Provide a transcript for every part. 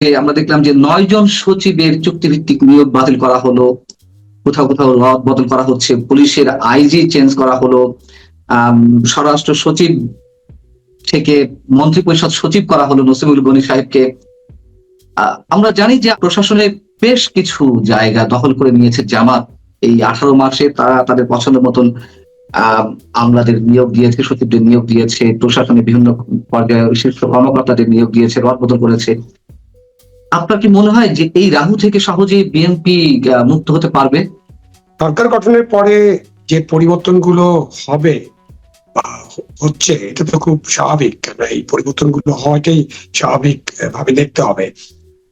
আমরা দেখলাম যে ৯ জন সচিবের চুক্তিভিত্তিক নিয়োগ বাতিল করা হলো। কোথাও, কোথাও রদ বদল করা হচ্ছে। পুলিশের আইজি চেঞ্জ করা হলো। আম স্বরাষ্ট্র সচিব থেকে মন্ত্রিপরিষদ সচিব করা হলো নসিমুল গনি সাহেবকে। আমরা জানি যে প্রশাসনের বেশ কিছু জায়গা দখল করে নিয়েছে জামাত। এই ১৮ মাসে তারা তাদের পছন্দ মতন আমলাদের নিয়োগ দিয়েছে, সচিবদের নিয়োগ দিয়েছে, প্রশাসনের বিভিন্ন পর্যায়ে শীর্ষ কর্মকর্তাদের নিয়োগ দিয়েছে, রদবদল করেছে। আপনার কি মনে হয় যে এই রাহু থেকে সহজেই বিএনপি মুক্ত হতে পারবে? সরকার গঠনের পরে যে পরিবর্তনগুলো হবে বা হচ্ছে, এটা তো খুব স্বাভাবিক। কেন এই পরিবর্তনগুলো হওয়াটাই স্বাভাবিক ভাবে দেখতে হবে।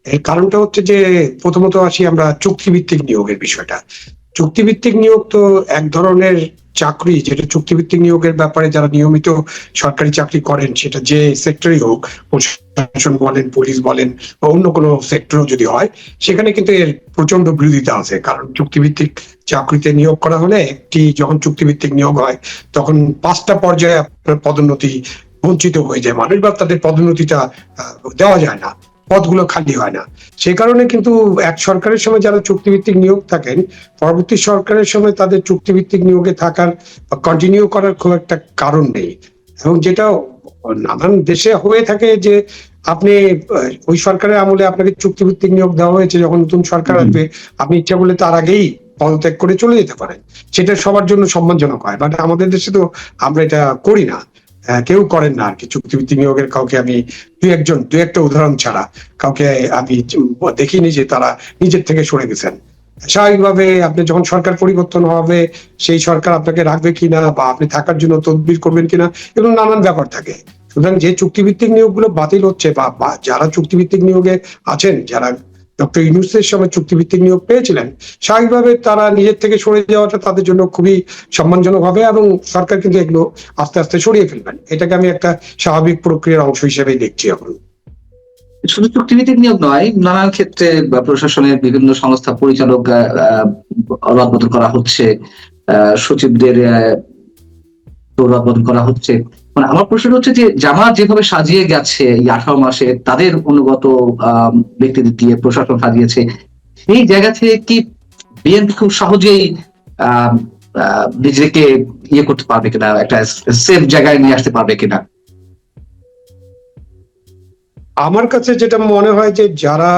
এর কারণটা হচ্ছে যে, প্রথমত আসি আমরা চুক্তিভিত্তিক নিয়োগের বিষয়টা। চুক্তিভিত্তিক নিয়োগ তো এক ধরনের চাকরি, যেটা চুক্তিভিত্তিক নিয়োগের ব্যাপারে যারা নিয়মিত সরকারি চাকরি করেন, সেটা যে সেক্টরই হোক, প্রশাসন বলেন, পুলিশ বলেন বা অন্য কোনো সেক্টরও যদি হয়, সেখানে কিন্তু এর প্রচন্ড বিরোধিতা আছে। কারণ চুক্তিভিত্তিক চাকরিতে নিয়োগ করা হলে, যখন চুক্তিভিত্তিক নিয়োগ হয়, তখন 5টা পর্যায়ে আপনার পদোন্নতি বঞ্চিত হয়ে যায় মানুষ, বা তাদের পদোন্নতিটা দেওয়া যায় না, পদগুলো খালি হয় না। সে কারণে কিন্তু এক সরকারের সময় যারা চুক্তিভিত্তিক নিয়োগ থাকেন, পরবর্তী সরকারের সময় তাদের চুক্তিভিত্তিক নিয়োগে থাকার বা কন্টিনিউ করার খুব একটা কারণ নেই। এবং যেটা নানান দেশে হয়ে থাকে যে, আপনি ওই সরকারের আমলে আপনাকে চুক্তিভিত্তিক নিয়োগ দেওয়া হয়েছে, যখন নতুন সরকার আসবে আপনি ইচ্ছা করলে তার আগেই পদত্যাগ করে চলে যেতে পারেন। সেটা সবার জন্য সম্মানজনক হয়, বাট আমাদের দেশে তো আমরা এটা করি না। কেউ করেন না আর কি চুক্তিভিত্তিক নিয়োগের। কাউকে আমি দু একটা উদাহরণ ছাড়া কাউকে আমি দেখিনি যে তারা নিজের থেকে সরে গেছেন। স্বাভাবিকভাবে আপনি যখন সরকার পরিবর্তন হবে, সেই সরকার আপনাকে রাখবে কিনা বা আপনি থাকার জন্য তদবির করবেন কিনা, এগুলো নানান ব্যাপার থাকে। সুতরাং যে চুক্তিভিত্তিক নিয়োগগুলো বাতিল হচ্ছে বা যারা চুক্তিভিত্তিক নিয়োগে আছেন, যারা ডক্টর ইউনূসের সময় চুক্তিভিত্তিক নিয়োগ পেয়েছিলেন, স্বাভাবিকভাবে তারা নিজের থেকে সরে যাওয়াটা তাদের জন্য খুবই সম্মানজনক হবে, এবং সরকার কিন্তু এগুলো আস্তে আস্তে সরিয়ে ফেলবেন। এটাকে আমি একটা স্বাভাবিক প্রক্রিয়ার অংশ হিসেবেই দেখছি এখন। শুধু চুক্তিভিত্তিক নিয়োগ নয়, নানান ক্ষেত্রে প্রশাসনের বিভিন্ন সংস্থা পরিচালক রদবদল করা হচ্ছে, সচিবদের রদবদল করা হচ্ছে। মানে আমার প্রশ্ন হচ্ছে যে, জামাত যেভাবে সাজিয়ে গেছে এই ১৮ মাসে, তাদের অনুগত ব্যক্তিদের দিয়ে প্রশাসন সাজিয়েছে, সেই জায়গা থেকে কি বিএনপি খুব সহজেই নিজেকে করতে পারবে কিনা, একটা সেফ জায়গায় নিয়ে আসতে পারবে কিনা? আমার কাছে যেটা মনে হয় যে, যারা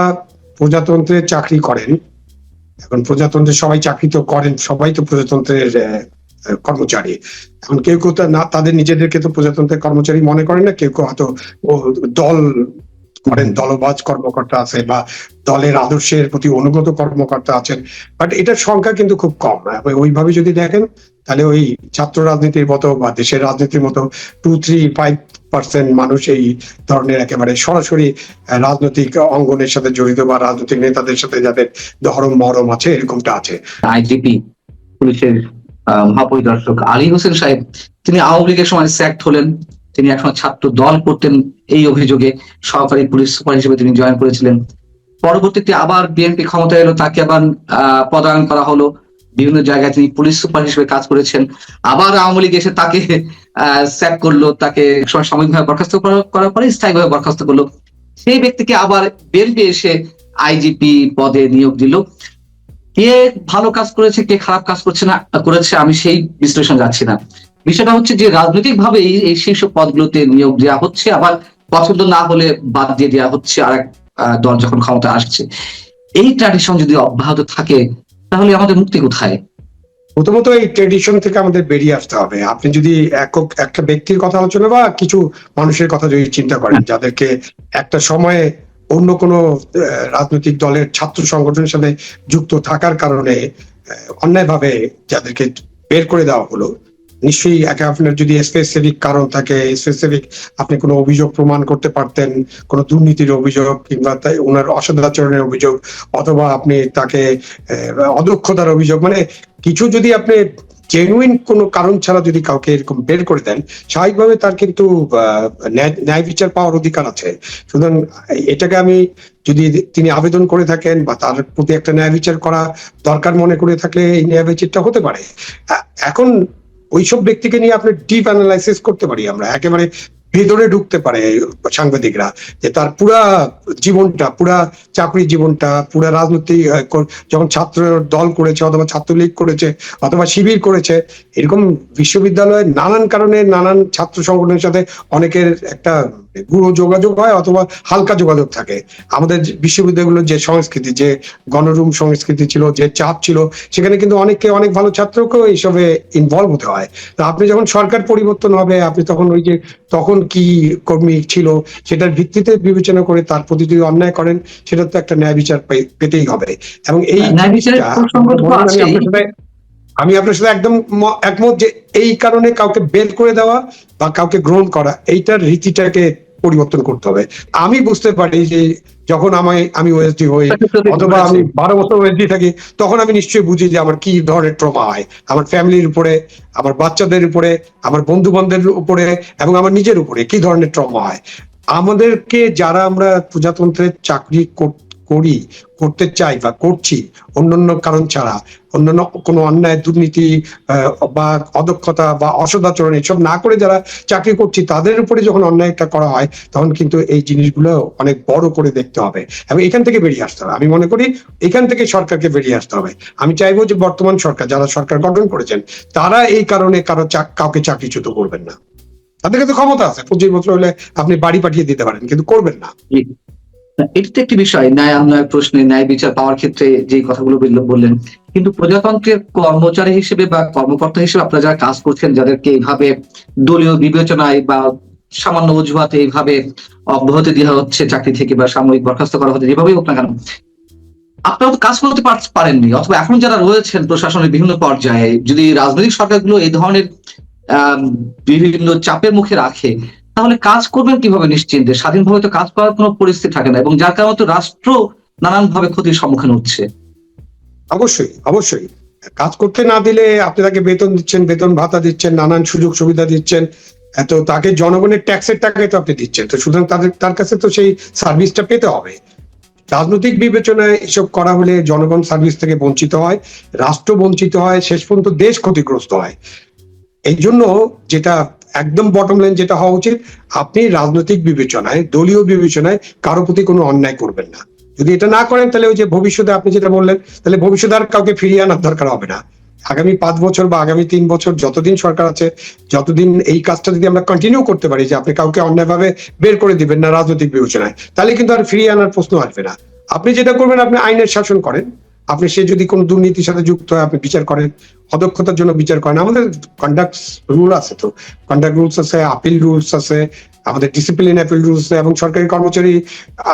প্রজাতন্ত্রে চাকরি করেন, এখন প্রজাতন্ত্রে সবাই চাকরি তো করেন, সবাই তো প্রজাতন্ত্রের কর্মচারী। এখন কেউ কেউ না তাদের নিজেদেরকে তো প্রজাতন্ত্রের কর্মচারী মনে করেন না, কেউ কেউ হয়তো দল করেন, দলবাজ কর্মকর্তা আছে বা দলের আদর্শের প্রতি অনুগত কর্মকর্তা আছেন, বাট এটার সংখ্যা কিন্তু খুব কম। ওইভাবে যদি দেখেন, তাহলে ওই ছাত্র রাজনীতির মতো বা দেশের রাজনীতির মতো 2-3-5% মানুষ এই ধরনের একেবারে সরাসরি রাজনৈতিক অঙ্গনের সাথে জড়িত বা রাজনৈতিক নেতাদের সাথে যাদের ধরম মরম আছে, এরকমটা আছে। আইজিপি পুলিশের মহাপরিদর্শক আলী হোসেন সাহেব, তিনি আওয়ামী লীগের সময় স্যাক্ট হলেন। তিনি একসময় ছাত্র দল করতেন এই অভিযোগে। সহকারী পুলিশ সুপার হিসেবে তিনি জয়েন করেছিলেন। পরবর্তীতে আবার বিএনপি ক্ষমতায় এলো, তাকে আবার পদায়ন করা হলো। বিভিন্ন জায়গায় তিনি পুলিশ সুপার হিসেবে কাজ করেছেন। আবার আওয়ামী লীগ এসে তাকে স্যাক করলো, তাকে সাময়িকভাবে বরখাস্ত করার পরে স্থায়ীভাবে বরখাস্ত করলো। সেই ব্যক্তিকে আবার বিএনপি এসে আইজিপি পদে নিয়োগ দিল। কে ভালো কাজ করেছে, কে খারাপ কাজ করেছে, আমি সেই বিশ্লেষণ যাচ্ছি না। বিষয়টা হচ্ছে যে, রাজনৈতিক ভাবে এই শীর্ষ পদগুলোতে নিয়োগ দেওয়া হচ্ছে, আবার পছন্দ না হলে বাদ দিয়ে দেওয়া হচ্ছে আরেক দল যখন ক্ষমতা আসছে। এই ট্র্যাডিশন যদি অব্যাহত থাকে, তাহলে আমাদের মুক্তি কোথায়? প্রথমত এই ট্রেডিশন থেকে আমাদের বেরিয়ে আসতে হবে। আপনি যদি একটা ব্যক্তির কথা আলোচনা বা কিছু মানুষের কথা যদি চিন্তা করেন, যাদেরকে একটা সময়ে অন্য কোনো রাজনৈতিক দলের ছাত্র সংগঠনের সাথে যুক্ত থাকার কারণে অন্যায়ভাবে যাদেরকে বের করে দেওয়া হলো, নিশ্চয়ই আপনার যদি স্পেসিফিক কারণ থাকে, স্পেসিফিক আপনি কোনো অভিযোগ প্রমাণ করতে পারতেন, কোনো দুর্নীতির অভিযোগ কিংবা ওনার অসদাচরণের অভিযোগ, অথবা আপনি তাকে অদক্ষতার অভিযোগ, মানে কিছু যদি আপনি জেনুইন কোনো কারণ ছাড়া যদি কাউকে এরকম বের করে দেন, স্বাভাবিকভাবে তার কিন্তু ন্যায় বিচার পাওয়ার অধিকার আছে। সুতরাং এটাকে আমি, যদি তিনি আবেদন করে থাকেন বা তার প্রতি একটা ন্যায় বিচার করা দরকার মনে করে থাকলে, এই ন্যায় বিচারটা হতে পারে। এখন ওইসব ব্যক্তিকে নিয়ে আপনি ডিপ অ্যানালাইসিস করতে পারি আমরা, একেবারে ভেতরে ঢুকতে পারে সাংবাদিকরা, যে তার পুরা জীবনটা, পুরা চাকরি জীবনটা, পুরা রাজনৈতিক যখন ছাত্র দল করেছে অথবা ছাত্রলীগ করেছে অথবা শিবির করেছে, এরকম বিশ্ববিদ্যালয়ে নানান কারণে নানান ছাত্র সংগঠনের সাথে অনেকের একটা গূঢ় যোগাযোগ হয় অথবা হালকা যোগাযোগ থাকে। আমাদের বিশ্ববিদ্যালয়গুলোর যে সংস্কৃতি, যে গণরুম সংস্কৃতি ছিল, যে চাপ ছিল, সেখানে কিন্তু অনেককে, অনেক ভালো ছাত্রকেও এইসবে ইনভলভ হতে হয়। তো আপনি যখন সরকার পরিবর্তন হবে, আপনি তখন ওই যে তখন কি কর্মী ছিল সেটার ভিত্তিতে বিবেচনা করে তার প্রতি যদি অন্যায় করেন, সেটা তো একটা ন্যায় বিচার পেতেই হবে। এবং এই ন্যায় বিচারের জিনিসটা প্রসঙ্গ তো আছেই। আমি আপনার সাথে একদম একমত যে এই কারণে কাউকে বের করে দেওয়া বা কাউকে গ্রহণ করা, এইটার রীতিটাকে পরিবর্তন করতে হবে। আমি বুঝতে পারি যে যখন আমি ওএসডি হই অথবা আমি 12 বছর ওএসডি থাকি, তখন আমি নিশ্চয়ই বুঝি যে আমার কি ধরনের ট্রমা হয় আমার ফ্যামিলির উপরে, আমার বাচ্চাদের উপরে, আমার বন্ধু বান্ধবের উপরে এবং আমার নিজের উপরে কি ধরনের ট্রমা হয়। আমাদেরকে যারা আমরা প্রজাতন্ত্রের চাকরি করতে চাই বা করছি অন্যান্য কারণ ছাড়া, অন্যান্য কোনো অন্যায়, দুর্নীতি বা অদক্ষতা বা অসদাচরণ এসব না করে যারা চাকরি করছি, তাদের উপরে যখন অন্যায়টা করা হয়, তখন কিন্তু এই জিনিসগুলো অনেক বড় করে দেখতে হবে এবং এখান থেকে বেরিয়ে আসতে হবে। আমি মনে করি এখান থেকে সরকারকে বেরিয়ে আসতে হবে। আমি চাইবো যে বর্তমান সরকার, যারা সরকার গঠন করেছেন, তারা এই কারণে কাউকে চাকরিচ্যুত করবেন না। তাদের কাছে ক্ষমতা আছে, 25 বছর হলে আপনি বাড়ি পাঠিয়ে দিতে পারেন, কিন্তু করবেন না। এটি তো একটি বিষয়, ন্যায় অন্যায় প্রশ্নে ন্যায় বিচার পাওয়ার ক্ষেত্রে যে কথাগুলো বললেন, কিন্তু প্রজাতন্ত্রের কর্মচারী হিসেবে বা কর্মকর্তা হিসেবে আপনারা যারা কাজ করছেন, যাদেরকে এইভাবে দলীয় বিবেচনায় বা সামান্য অজুহাতে এইভাবে অব্যাহতি দেওয়া হচ্ছে চাকরি থেকে বা সাময়িক বরখাস্ত করা হচ্ছে, যেভাবেই হোক না কেন, আপনারা তো কাজ করতে পারেননি, অথবা এখন যারা রয়েছেন প্রশাসনের বিভিন্ন পর্যায়ে, যদি রাজনৈতিক সরকারগুলো এই ধরনের বিভিন্ন চাপের মুখে রাখে, তাহলে কাজ করবেন কিভাবে নিশ্চিন্তে? স্বাধীনভাবে তো কাজ করার কোনো পরিস্থিতি থাকে না, এবং যার কারণে তো রাষ্ট্র নানানভাবে ক্ষতির সম্মুখীন হচ্ছে। অবশ্যই, অবশ্যই। কাজ করতে না দিলে আপনি তাকে বেতন দিচ্ছেন, বেতন ভাতা দিচ্ছেন, নানান সুযোগ সুবিধা দিচ্ছেন, এত তাকে জনগণের ট্যাক্সের টাকায় তো আপনি দিচ্ছেন, তো সুতরাং তার কাছে তো সেই সার্ভিসটা পেতে হবে। রাজনৈতিক বিবেচনায় এসব করা হলে জনগণ সার্ভিস থেকে বঞ্চিত হয়, রাষ্ট্র বঞ্চিত হয়, শেষ পর্যন্ত দেশ ক্ষতিগ্রস্ত হয়। এই জন্য যেটা একদম বটম লাইন যেটা হওয়া উচিত, আপনি রাজনৈতিক বিবেচনায়, দলীয় বিবেচনায় কারো প্রতি কোনো অন্যায় করবেন না। যদি এটা না করেন, তাহলে ওই যে ভবিষ্যতে আপনি যেটা বললেন, তাহলে ভবিষ্যতে আর কাউকে ফিরিয়ে আনার দরকার হবে না। আগামী 5 বছর বা আগামী 3 বছর যতদিন সরকার আছে, যতদিন এই কাজটা যদি আমরা কন্টিনিউ করতে পারি, যে আপনি কাউকে অন্যায়ভাবে বের করে দিবেন না রাজনৈতিক বিবেচনায়, তাহলে কিন্তু আর ফিরিয়ে আনার প্রশ্ন আসবে না। আপনি যেটা করবেন, আপনি আইনের শাসন করেন। আপনি সে যদি কোনো দুর্নীতির সাথে যুক্ত হয়, আপনি বিচার করেন, অদক্ষতার জন্য বিচার করেন। আমাদের কন্ডাক্ট রুল আছে, তো কন্ডাক্ট রুলস আছে, আপিল রুলস আছে, আমাদের ডিসিপ্লিন আপিল রুলস আছে, এবং সরকারি কর্মচারী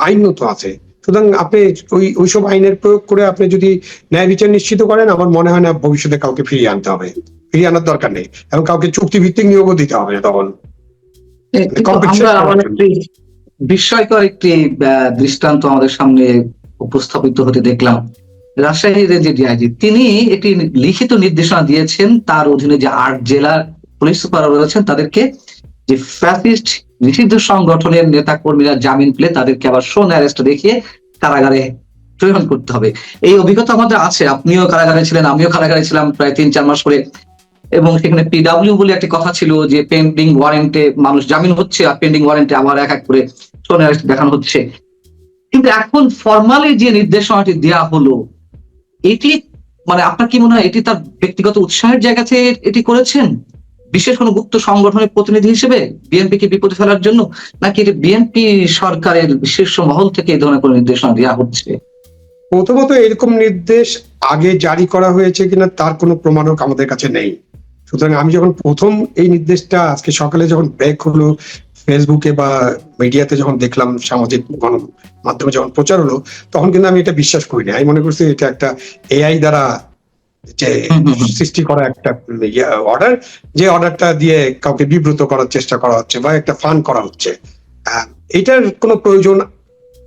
আইনও তো আছে। সুতরাং আপনি ওইসব আইনের প্রয়োগ করে আপনি যদি ন্যায় বিচার নিশ্চিত করেন, আমার মনে হয় না ভবিষ্যতে কাউকে ফিরিয়ে আনতে হবে, ফিরিয়ে আনার দরকার নেই, এবং কাউকে চুক্তিভিত্তিক নিয়োগও দিতে হবে না তখন। বিস্ময়কর একটি দৃষ্টান্ত আমাদের সামনে উপস্থাপিত হতে দেখলাম। রাজশাহী রেঞ্জের ডিআইজি তিনি একটি লিখিত নির্দেশনা দিয়েছেন, তার অধীনে যে 8 জেলার পুলিশ সুপার রয়েছেন, তাদেরকে যে ফ্যাসিস্ট নিষিদ্ধ সংগঠনের নেতা কর্মীরা জামিন পেলে তাদেরকে আবার শোন অ্যারেস্ট দেখিয়ে কারাগারে প্রেরণ করতে হবে। এই অভিজ্ঞতা আমাদের আছে, আপনিও কারাগারে ছিলেন, আমিও কারাগারে ছিলাম প্রায় 3-4 মাস করে, এবং সেখানে পিডব্লিউ বলে একটি কথা ছিল যে পেন্ডিং ওয়ারেন্টে মানুষ জামিন হচ্ছে, আর পেন্ডিং ওয়ারেন্টে আবার এক এক করে শোন অ্যারেস্ট দেখানো হচ্ছে। কিন্তু এখন ফরমালি যে নির্দেশনাটি দেওয়া হলো, এটি মানে আপনার কি মনে হয় এটি তার ব্যক্তিগত উৎসাহের জায়গা থেকে এটি করেছেন, বিশেষ কোনো গুপ্ত সংগঠনের প্রতিনিধি হিসেবে বিএনপি কে বিপদে ফেলার জন্য, নাকি এটি বিএনপি সরকারের শীর্ষ মহল থেকে এই ধরনের কোনো নির্দেশনা দেওয়া হচ্ছে? প্রথমত এরকম নির্দেশ আগে জারি করা হয়েছে কিনা তার কোনো প্রমাণক আমাদের কাছে নেই। সুতরাং আমি যখন প্রথম এই নির্দেশটা আজকে সকালে যখন ব্রেক হলো, ফেসবুকে বা মিডিয়াতে যখন দেখলাম, সামাজিক গণমাধ্যমে যখন প্রচার হলো, তখন কিন্তু আমি এটা বিশ্বাস করিনি। আমি মনে করছি এটা একটা এআই দ্বারা যে সৃষ্টি করা একটা অর্ডার, যে অর্ডারটা দিয়ে কাউকে বিব্রত করার চেষ্টা করা হচ্ছে বা একটা ফান করা হচ্ছে। এটার কোনো প্রয়োজন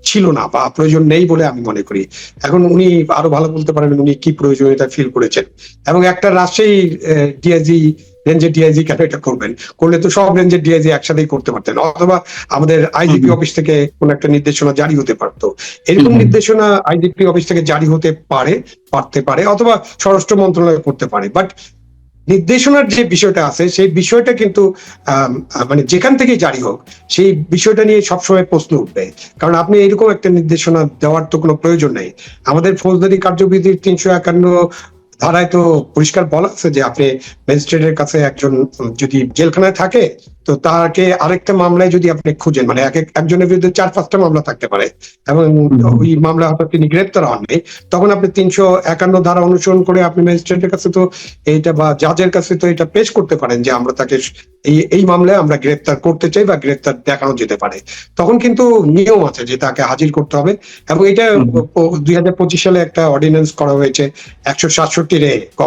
ছিল না বা প্রয়োজন নেই বলে আমি মনে করি। এখন উনি আরো ভালো বলতে পারেন উনি কি প্রয়োজন এটা ফিল করেছেন, এবং একটা রাজশাহী ডিআইজি, রেঞ্জের ডিআইজি কেন এটা করবেন? করলে তো সব রেঞ্জের ডিআইজি একসাথেই করতে পারতেন, অথবা আমাদের আইজিপি অফিস থেকে কোন একটা নির্দেশনা জারি হতে পারতো। এরকম নির্দেশনা আইজিপি অফিস থেকে জারি হতে পারে, অথবা স্বরাষ্ট্র মন্ত্রণালয় করতে পারে। বাট নির্দেশনার যে বিষয়টা আছে সেই বিষয়টা কিন্তু মানে যেখান থেকে জারি হোক সেই বিষয়টা নিয়ে সবসময় প্রশ্ন উঠবে, কারণ আপনি এরকম একটা নির্দেশনা দেওয়ার তো কোনো প্রয়োজন নেই। আমাদের ফৌজদারি কার্যবিধির 351 ধারায় তো পরিষ্কার বলা আছে যে আপনি ম্যাজিস্ট্রেটের কাছে একজন যদি জেলখানায় থাকে তো তাকে আরেকটা মামলায় যদি আপনি খুঁজেন, মানে একজনের বিরুদ্ধে 4-5টা মামলা থাকতে পারে এবং ওই মামলা হয়তো তিনি গ্রেপ্তার হননি, তখন আপনি 351 ধারা অনুসরণ করে আপনি ম্যাজিস্ট্রেটের কাছে তো এইটা বা জাজের কাছে তো এটা পেশ করতে পারেন যে আমরা তাকে এই মামলায় আমরা গ্রেপ্তার করতে চাই বা গ্রেপ্তার দেখানো যেতে পারে। তখন কিন্তু নিয়ম আছে যে তাকে হাজির করতে হবে, এবং এটা 2025 সালে একটা অর্ডিন্যান্স করা হয়েছে 167 ক।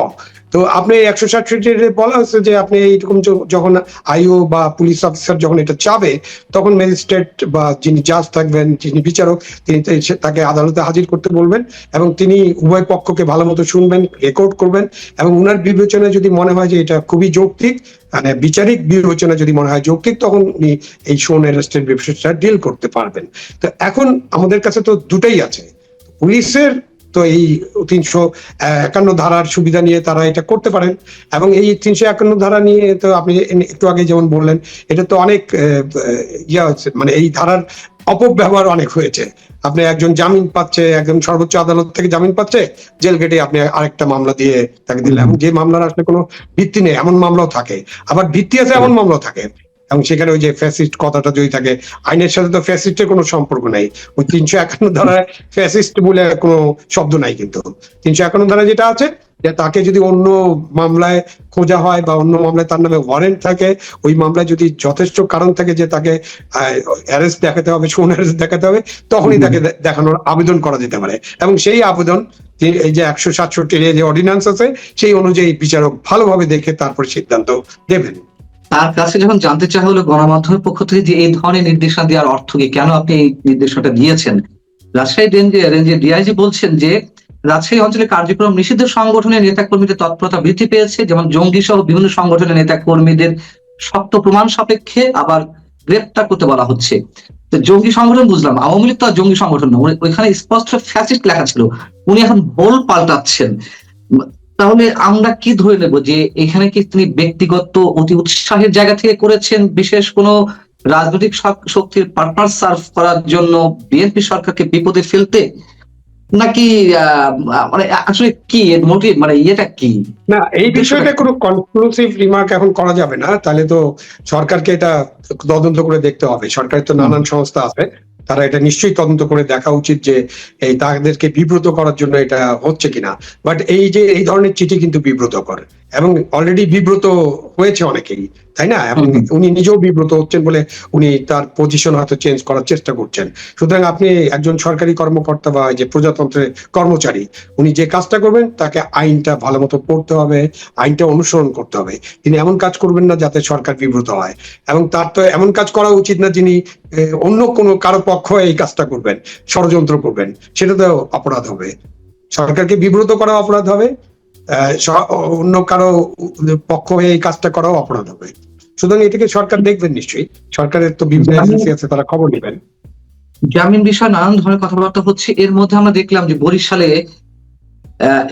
তো আপনি 167 বলা হচ্ছে যে আপনি এইরকম যখন আইও বা পুলিশ অফিসার যখন এটা চাবে তখন ম্যাজিস্ট্রেট বা যিনি জাজ থাকবেন, যিনি বিচারক, তিনি তাকে আদালতে হাজির করতে বলবেন এবং তিনি উভয় পক্ষকে ভালো মতো শুনবেন, রেকর্ড করবেন, এবং উনার বিবেচনায় যদি মনে হয় যে এটা খুবই যৌক্তিক, মানে বিচারিক বিবেচনা যদি মনে হয় যৌক্তিক, তখন উনি এই শোন অ্যারেস্টের বিষয়টা ডিল করতে পারবেন। তো এখন আমাদের কাছে তো দুটাই আছে, পুলিশের তো এই 351 ধারার সুবিধা নিয়ে তারা এটা করতে পারেন, এবং এই 351 ধারা নিয়ে তো আপনি একটু আগে যেমন বললেন এটা তো অনেক ইয়া হচ্ছে, মানে এই ধারার অপব্যবহার অনেক হয়েছে। আপনি একজন জামিন পাচ্ছে, একজন সর্বোচ্চ আদালত থেকে জামিন পাচ্ছে, জেল গেটে আপনি আরেকটা মামলা দিয়ে তাকে দিলেন, এবং যে মামলার আসলে কোনো ভিত্তি নেই এমন মামলাও থাকে, আবার ভিত্তি আছে এমন মামলাও থাকে, এবং সেখানে ওই যে ফ্যাসিস্ট কথাটা যদি থাকে, আইনের সাথে তো ফ্যাসিস্টের কোনো সম্পর্ক নাই। ওই 351 ধারায় ফ্যাসিস্ট বলে কোনো শব্দ নাই, কিন্তু 351 ধারায় যেটা আছে যে তাকে যদি অন্য মামলায় খোঁজা হয় বা অন্য মামলায় তার নামে ওয়ারেন্ট থাকে, ওই মামলায় যদি যথেষ্ট কারণ থাকে যে তাকে অ্যারেস্ট দেখাতে হবে, শোন অ্যারেস্ট দেখাতে হবে, তখনই তাকে দেখানোর আবেদন করা যেতে পারে, এবং সেই আবেদন এই যে 167 যে অর্ডিন্যান্স আছে সেই অনুযায়ী বিচারক ভালোভাবে দেখে তারপর সিদ্ধান্ত দেবেন। তার কাছে যখন জানতে চাওয়া হলো গণমাধ্যমের পক্ষ থেকে যে এই ধরনের নির্দেশনা দেওয়ার অর্থ কি, কেন আপনি এই নির্দেশনাটা দিয়েছেন, রাজশাহী রেঞ্জের ডিআইজি বলছেন যে রাজশাহী অঞ্চলে কার্যক্রম নিষিদ্ধ সংগঠনের নেতা কর্মীদের তৎপরতা বৃদ্ধি পেয়েছে, যেমন জঙ্গি সহ বিভিন্ন সংগঠনের নেতা কর্মীদের শক্ত প্রমাণ সাপেক্ষে আবার গ্রেপ্তার করতে বলা হচ্ছে। তো জঙ্গি সংগঠন বুঝলাম, আওয়ামী লীগ তো আর জঙ্গি সংগঠন না, ওইখানে স্পষ্ট ফ্যাসিস্ট লেখা ছিল, উনি এখন ভুল পাল্টাচ্ছেন। তাহলে আমরা কি ধরে নেব যে এখানে কি তিনি ব্যক্তিগত অতি উৎসাহের জায়গা থেকে করেছেন, বিশেষ কোনো রাজনৈতিক শক্তির পার্টনার সার্ভ করার জন্য বিএনপি সরকারকে বিপদে ফেলতে, নাকি মানে আসলে কি এর মোটিভ, মানে ইয়েটা কি? না, এই বিষয়টা কোনো কনক্লুসিভ রিমার্ক এখন করা যাবে না, তাহলে তো সরকারকে এটা তদন্ত করে দেখতে হবে। সরকারের তো নানান সংস্থা আছে, তারা এটা নিশ্চয়ই তদন্ত করে দেখা উচিত যে এই তাদেরকে বিব্রত করার জন্য এটা হচ্ছে কিনা। বাট এই যে এই ধরনের চিঠি কিন্তু বিব্রতকর, এবং অলরেডি বিব্রত হয়েছে অনেকেই, তাই না? এবং উনি নিজেও বিব্রত হচ্ছেন বলে উনি তার পজিশন হয়তো চেঞ্জ করার চেষ্টা করছেন। সুতরাং আপনি একজন সরকারি কর্মকর্তা বা যে প্রজাতন্ত্রের কর্মচারী, উনি যে কাজটা করবেন তাকে আইনটা ভালো মতো পড়তে হবে, আইনটা অনুসরণ করতে হবে। তিনি এমন কাজ করবেন না যাতে সরকার বিব্রত হয়, এবং তার তো এমন কাজ করা উচিত না যিনি অন্য কোনো কারো পক্ষ এই কাজটা করবেন, ষড়যন্ত্র করবেন, সেটা তো অপরাধ হবে। সরকারকে বিব্রত করা অপরাধ হবে, অন্য কারো পক্ষ হয়ে এই কাজটা করাও অপরাধ হবে। সুতরাং এটাকে সরকার দেখবেন, নিশ্চয়ই সরকারের তো বিভিন্ন এজেন্সি আছে, তারা খবর নেবেন। জামিন বিষয়ে নানান ধরনের কথাবার্তা হচ্ছে, এর মধ্যে আমরা দেখলাম যে বরিশালে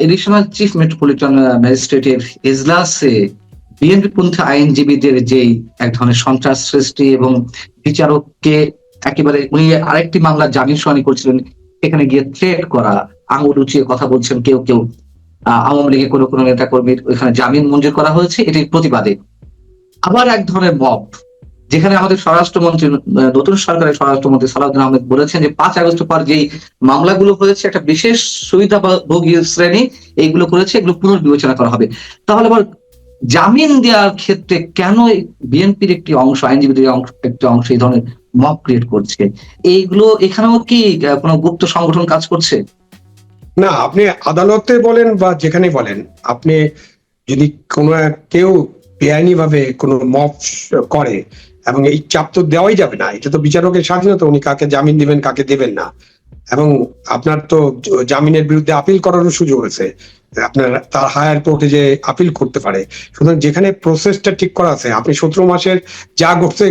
এডিশনাল চিফ মেট্রোপলিটন ম্যাজিস্ট্রেটের এজলাসে বিএনপি পন্থী আইনজীবীদের যেই এক ধরনের সন্ত্রাস সৃষ্টি এবং বিচারককে একেবারে, উনি আরেকটি মামলার জামিন শুনানি করছিলেন, এখানে গিয়ে থ্রেট করা, আঙুল উঁচিয়ে কথা বলছেন কেউ কেউ, আওয়ামী লীগের কোনো নেতা কর্মীর ওইখানে জামিন মঞ্জুর করা হয়েছে এটির প্রতিবাদে। আবার এক ধরনের মব, যেখানে আমাদের স্বরাষ্ট্রমন্ত্রী, নতুন সরকারের স্বরাষ্ট্রমন্ত্রী সালাউদ্দিন আহমেদ বলেছেন যে 5 আগস্ট পর যেই মামলাগুলো হয়েছে একটা বিশেষ সুবিধাভোগী শ্রেণী এইগুলো করেছে, এগুলো পুনর্বিবেচনা করা হবে। তাহলে আবার জামিন দেওয়ার ক্ষেত্রে কেন বিএনপির একটি অংশ, আইনজীবীদের একটি অংশ এই ধরনের মব ক্রিয়েট করছে? এইগুলো এখানেও কি কোনো গুপ্ত সংগঠন কাজ করছে? না, আপনি আদালতে বলেন বা যেখানে বলেন, আপনি যদি কোনো কেউ বেআইনি ভাবে কোনো মব করে, এবং এই চাপ তো দেওয়াই যাবে না, এটা তো বিচারকের স্বাধীনতা, উনি কাকে জামিন দিবেন কাকে দেবেন না। এবং আপনার তো জামিনের বিরুদ্ধে আপিল করারও সুযোগ আছে, আপনার তার হায়ার কোর্টে যে আপিল করতে পারে। সুতরাং যেখানে প্রসেসটা ঠিক করা আছে, আপনি 17 মাসের যা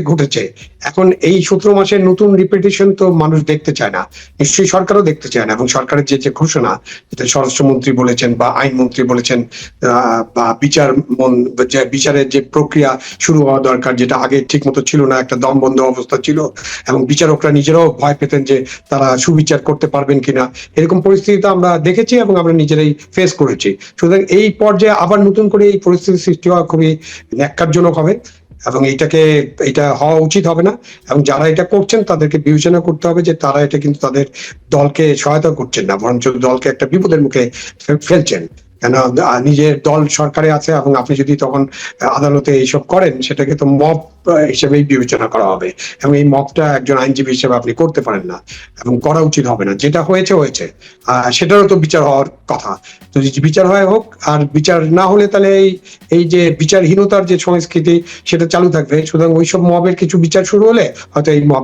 ঘটেছে, এখন এই 17 মাসের নতুন রিপিটিশন তো মানুষ দেখতে চায় না, নিশ্চয়ই সরকারও দেখতে চায় না। এবং সরকারের যে ঘোষণা, যেটা স্বরাষ্ট্রমন্ত্রী বলেছেন বা আইনমন্ত্রী বলেছেন, বা বিচারের যে প্রক্রিয়া শুরু হওয়া দরকার, যেটা আগে ঠিক মতো ছিল না, একটা দমবন্ধ অবস্থা ছিল, এবং বিচারকরা নিজেরাও ভয় পেতেন যে তারা সুবিচার করতে পারবেন কিনা। এরকম পরিস্থিতি আমরা দেখেছি এবং আমরা নিজেরাই ফেস করেছি। সুতরাং এই পর্যায়ে আবার নতুন করে এই পরিস্থিতি সৃষ্টি হওয়া খুবই ন্যাক্কারজনক হবে, এবং এটা হওয়া উচিত হবে না। এবং যারা এটা করছেন তাদেরকে বিবেচনা করতে হবে যে তারা এটা কিন্তু তাদের দলকে সহায়তা করছেন না, বরঞ্চ দলকে একটা বিপদের মুখে ফেলছেন। কেন, নিজের দল সরকারে আছে এবং আপনি যদি তখন আদালতে এইসব করেন, সেটাকে তো মব হিসেবেই বিবেচনা করা হবে, এবং এই মবটা একজন আইনজীবী হিসেবে আপনি করতে পারেন না এবং করা উচিত হবে না। যেটা হয়েছে সেটারও তো বিচার হওয়ার কথা। তো বিচার হয় হোক, আর বিচার না হলে তাহলে এই যে বিচারহীনতার যে সংস্কৃতি, সেটা চালু থাকবে। সুতরাং ওইসব মবের কিছু বিচার শুরু হলে হয়তো এই মব